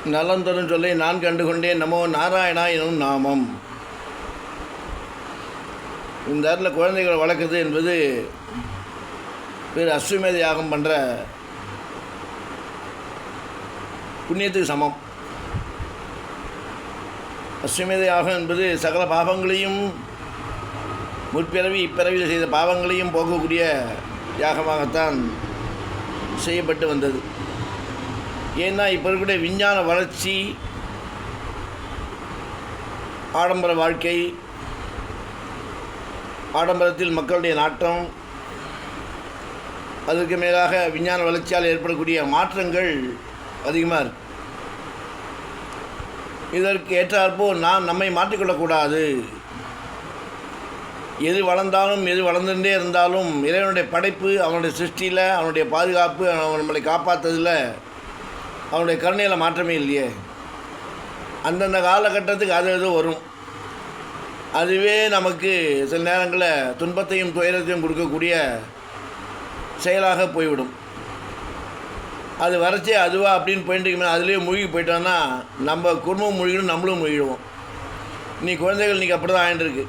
நலம் தரும் சொல்லை நான் கண்டுகொண்டேன் நமோ நாராயணா எனும் நாமம். இந்த இடத்துல குழந்தைகளை வளர்க்குறது என்பது பேர் அஸ்வமேத யாகம் பண்ணுற புண்ணியத்துக்கு சமம். அஸ்வமேத யாகம் என்பது சகல பாவங்களையும் முற்பிறவி இப்பிறவியில் செய்த பாவங்களையும் போக்கக்கூடிய யாகமாகத்தான் செய்யப்பட்டு வந்தது. ஏன்னா இப்போ இருக்கக்கூடிய விஞ்ஞான வளர்ச்சி, ஆடம்பர வாழ்க்கை, ஆடம்பரத்தில் மக்களுடைய நாட்டம், அதற்கு மேலாக விஞ்ஞான வளர்ச்சியால் ஏற்படக்கூடிய மாற்றங்கள் அதிகமாக இருக்கு. இதற்கு ஏற்றாற்போல் நாம் நம்மை மாற்றிக்கொள்ளக்கூடாது. எது வளர்ந்தாலும் எது வளர்ந்துட்டே இருந்தாலும் இறைவனுடைய படைப்பு, அவனுடைய சிருஷ்டியில், அவனுடைய பாதுகாப்பு, அவன் நம்மளை காப்பாற்றுறதில் அவனுடைய கருணையில் மாற்றமே இல்லையே. அந்தந்த காலகட்டத்துக்கு அது எதுவும் வரும். அதுவே நமக்கு சில நேரங்களில் துன்பத்தையும் துயரத்தையும் கொடுக்கக்கூடிய செயலாக போய்விடும். அது வரைச்சே அதுவா அப்படின்னு போயிட்டு அதுலேயே மூழ்கி போயிட்டோன்னா நம்ம குடும்பம் மூழ்கிடும், நம்மளும் மூழ்கிடுவோம். குழந்தைகள் இன்றைக்கி அப்படி தான் ஆகிட்டுருக்கு.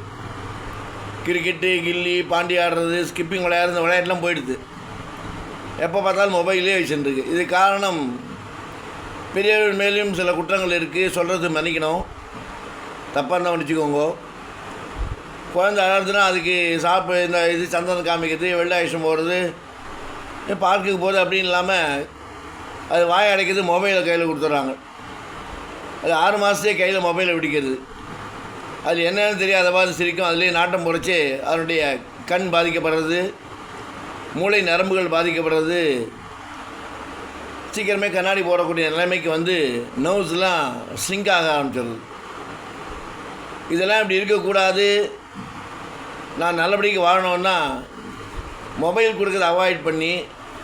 கிரிக்கெட்டு, கில்லி, பாண்டி ஆடுறது, ஸ்கிப்பிங் விளையாடுறது, விளையாட்டுலாம் போயிடுது. எப்போ பார்த்தாலும் மொபைலே வச்சுருக்கு. இது காரணம் பெரியவர்கள் மேலேயும் சில குற்றங்கள் இருக்குது. சொல்கிறது மன்னிக்கணும், தப்பாக இருந்தால் மன்னிச்சுக்கோங்க. குழந்தை அழகுதுன்னா அதுக்கு இந்த இது சந்தனம் காமிக்கிறது, வெள்ளை ஆயுஷம் போகிறது, பார்க்குக்கு போகுது அப்படின்னு இல்லாமல் அது வாய் அடைக்கிறது, மொபைலை கையில் கொடுத்துட்றாங்க. அது 6 மாதத்தையே கையில் மொபைலை பிடிக்கிறது. அது என்னென்னு தெரியாத மாதிரி சிரிக்கும். அதுலேயே நாட்டம் பொறைச்சி அதனுடைய கண் பாதிக்கப்படுறது, மூளை நரம்புகள் பாதிக்கப்படுறது, சீக்கிரமே கண்ணாடி போடக்கூடிய நிலைமைக்கு நர்வ்ஸ்லாம் ஸ்லிங்க் ஆக ஆரம்பிச்சிடுது. இதெல்லாம் இப்படி இருக்கக்கூடாது. நான் நல்லபடிக்கு வாழணுன்னா மொபைல் கொடுக்கறத அவாய்ட் பண்ணி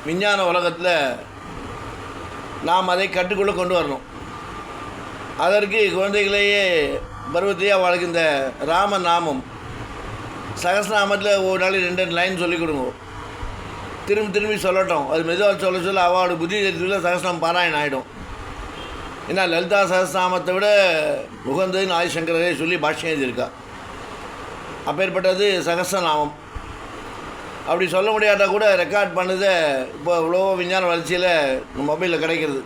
விஞ்ஞான உலகத்தில் நாம் அதை கட்டுக்குள்ளே கொண்டு வரணும். அதற்கு குழந்தைகளையே பருவத்தையே அவளுக்கு இந்த ராம நாமம், சகஸ்ரநாமத்தில் ஒரு நாளைக்கு 2 லைன் சொல்லிக் கொடுங்க. திரும்பி சொல்லட்டும். அது மெதுவாக சொல்ல அவளோட புத்தி தெரிஞ்சுள்ள சகஸ்ரநாமம் பாராயணம் ஆகிடும். ஏன்னா லலிதா சகஸ்ரநாமத்தை விட உகந்ததுன்னு ஆதிசங்கரே சொல்லி பாஷ்யம் எழுதியிருக்கா. அப்பேற்பட்டது சகஸ்ரநாமம். அப்படி சொல்ல முடியாட்டா கூட ரெக்கார்ட் பண்ணதை இப்போ இவ்வளோ விஞ்ஞான வளர்ச்சியில் மொபைலில் கிடைக்கிறது.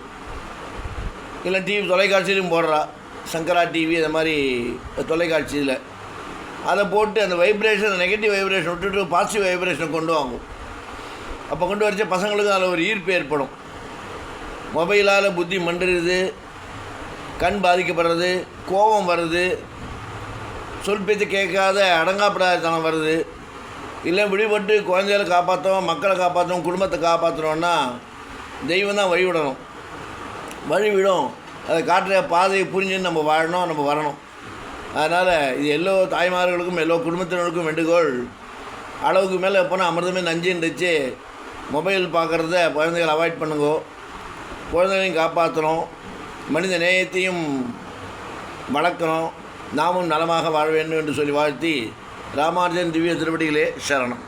இல்லை டிவி தொலைக்காட்சியிலையும் போடுறா. சங்கரா டிவி அந்த மாதிரி தொலைக்காட்சியில் அதை போட்டு அந்த வைப்ரேஷன், நெகட்டிவ் வைப்ரேஷன் விட்டுட்டு பாசிட்டிவ் வைப்ரேஷனை கொண்டு வாங்கும். அப்போ கொண்டு வரைச்ச பசங்களுக்கு அதில் ஒரு ஈர்ப்பு ஏற்படும். மொபைலால் புத்தி மண்டுறது, கண் பாதிக்கப்படுறது, கோபம் வருது, சொல் பேச்சு கேட்காத அடங்காப்படாதத்தனம் வருது. இல்லை விடுபட்டு குழந்தைகளை காப்பாற்றோம், மக்களை காப்பாற்றணும், குடும்பத்தை காப்பாற்றணுன்னா தெய்வம் தான் வழிவிடணும். வழிவிடும். அதை காட்டுற பாதையை புரிஞ்சுன்னு நம்ம வாழணும், நம்ம வரணும். அதனால் இது எல்லோ தாய்மார்களுக்கும் எல்லோ குடும்பத்தினருக்கும் வேண்டுகோள். அளவுக்கு மேலே எப்போனா அமிர்தமே நஞ்சுன்றுச்சு. மொபைல் பார்க்குறத குழந்தைகளை அவாய்ட் பண்ணுங்கோ. குழந்தைகளையும் காப்பாற்றணும், மனித நேயத்தையும் வளர்க்கணும். நாமும் நலமாக வாழ வேண்டும் என்று சொல்லி வாழ்த்தி ராமானுஜன் திவ்ய திருவடிகளே சரணம்.